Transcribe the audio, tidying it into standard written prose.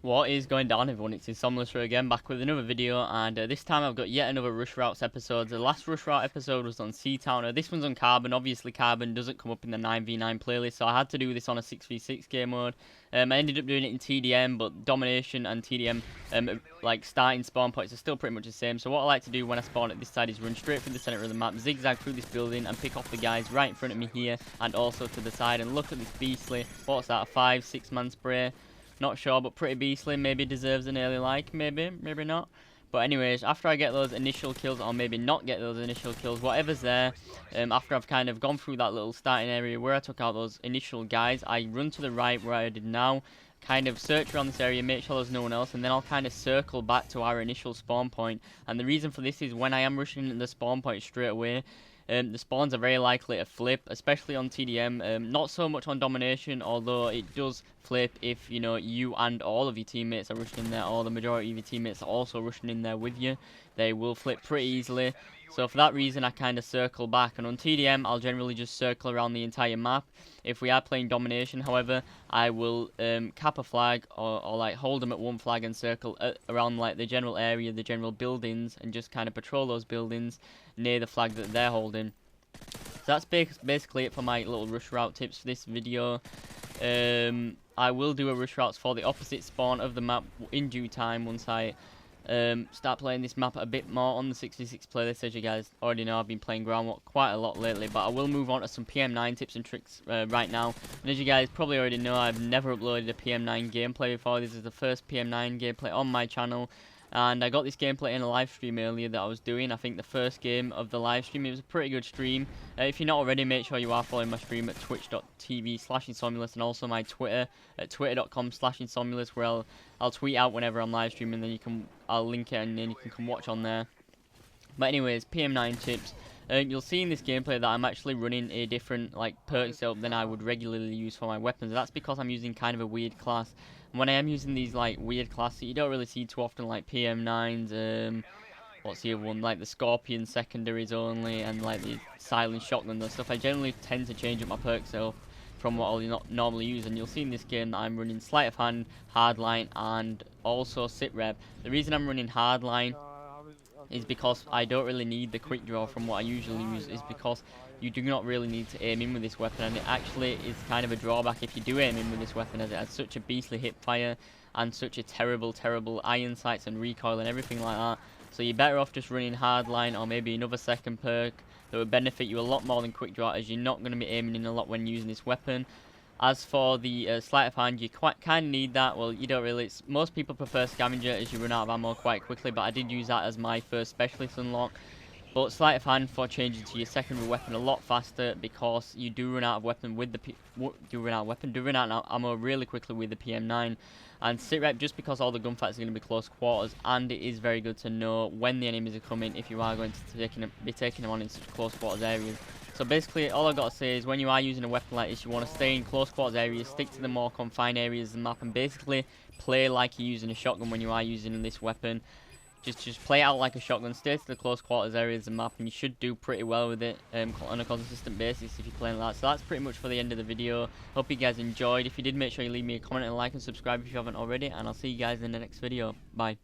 What is going down, everyone? It's Insomulus again, back with another video, and this time I've got yet another Rush Routes episode. The last Rush Route episode was on Seatown. This one's on Carbon. Obviously Carbon doesn't come up in the 9v9 playlist, so I had to do this on a 6v6 game mode. I ended up doing it in TDM, but Domination and TDM, like starting spawn points, are still pretty much the same. So what I like to do when I spawn at this side is run straight through the center of the map, zigzag through this building, and pick off the guys right in front of me here, and also to the side. And look at this beastly, what's that, a 5-6 man spray? Not sure, but pretty beastly. Maybe deserves an early like. Maybe not. But anyways, after I get those initial kills, or maybe not get those initial kills, whatever's there, after I've kind of gone through that little starting area where I took out those initial guys, I run to the right where I did now, kind of search around this area, make sure there's no one else, and then I'll kind of circle back to our initial spawn point. And the reason for this is when I am rushing into the spawn point straight away, the spawns are very likely to flip, especially on TDM. Not so much on Domination, although it does flip if, you know, you and all of your teammates are rushing in there, or the majority of your teammates are also rushing in there with you. They will flip pretty easily. So for that reason, I kind of circle back. And on TDM, I'll generally just circle around the entire map. If we are playing Domination, however, I will cap a flag, or like hold them at one flag and circle around like the general area, the general buildings, and just kind of patrol those buildings near the flag that they're holding. So that's basically it for my little rush route tips for this video. I will do a rush routes for the opposite spawn of the map in due time once I start playing this map a bit more on the 66 playlist. As you guys already know, I've been playing groundwork quite a lot lately, but I will move on to some PM-9 tips and tricks right now. And as you guys probably already know, I've never uploaded a PM-9 gameplay before. This is the first PM-9 gameplay on my channel. And I got this gameplay in a live stream earlier that I was doing. I think the first game of the live stream. It was a pretty good stream. If you're not already, make sure you are following my stream at twitch.tv/Insomulus, and also my Twitter at twitter.com/Insomulus, where I'll tweet out whenever I'm live streaming. Then I'll link it, and then you can come watch on there. But anyways, PM-9 tips. You'll see in this gameplay that I'm actually running a different perk setup than I would regularly use for my weapons. That's because I'm using kind of a weird class. And when I am using these weird classes that you don't really see too often, like PM-9s, what's the other one, like the Scorpion secondaries only, and like the silent shotgun and stuff, I generally tend to change up my perk setup from what I'll not normally use. And you'll see in this game that I'm running sleight of hand, hardline, and also sit rep. The reason I'm running hardline is because I don't really need the quick draw from what I usually use, is because you do not really need to aim in with this weapon, and it actually is kind of a drawback if you do aim in with this weapon, as it has such a beastly hip fire and such a terrible iron sights and recoil and everything like that. So you're better off just running hardline, or maybe another second perk that would benefit you a lot more than quick draw, as you're not going to be aiming in a lot when using this weapon. As for the sleight of hand, you kind of need that. Well, you don't really. Most people prefer scavenger, as you run out of ammo quite quickly, but I did use that as my first specialist unlock. But sleight of hand for changing to your secondary weapon a lot faster, because you do run out of weapon with the run out of ammo really quickly with the PM-9. And sit rep, just because all the gunfights are going to be close quarters, and it is very good to know when the enemies are coming if you are going to be taking them on in such close quarters areas. So basically, all I've got to say is, when you are using a weapon like this, you want to stay in close quarters areas, stick to the more confined areas of the map, and basically play like you're using a shotgun when you are using this weapon. Just play out like a shotgun, stay to the close quarters areas of the map, and you should do pretty well with it on a consistent basis if you're playing like that. So that's pretty much for the end of the video. Hope you guys enjoyed. If you did, make sure you leave me a comment and like and subscribe if you haven't already, and I'll see you guys in the next video. Bye.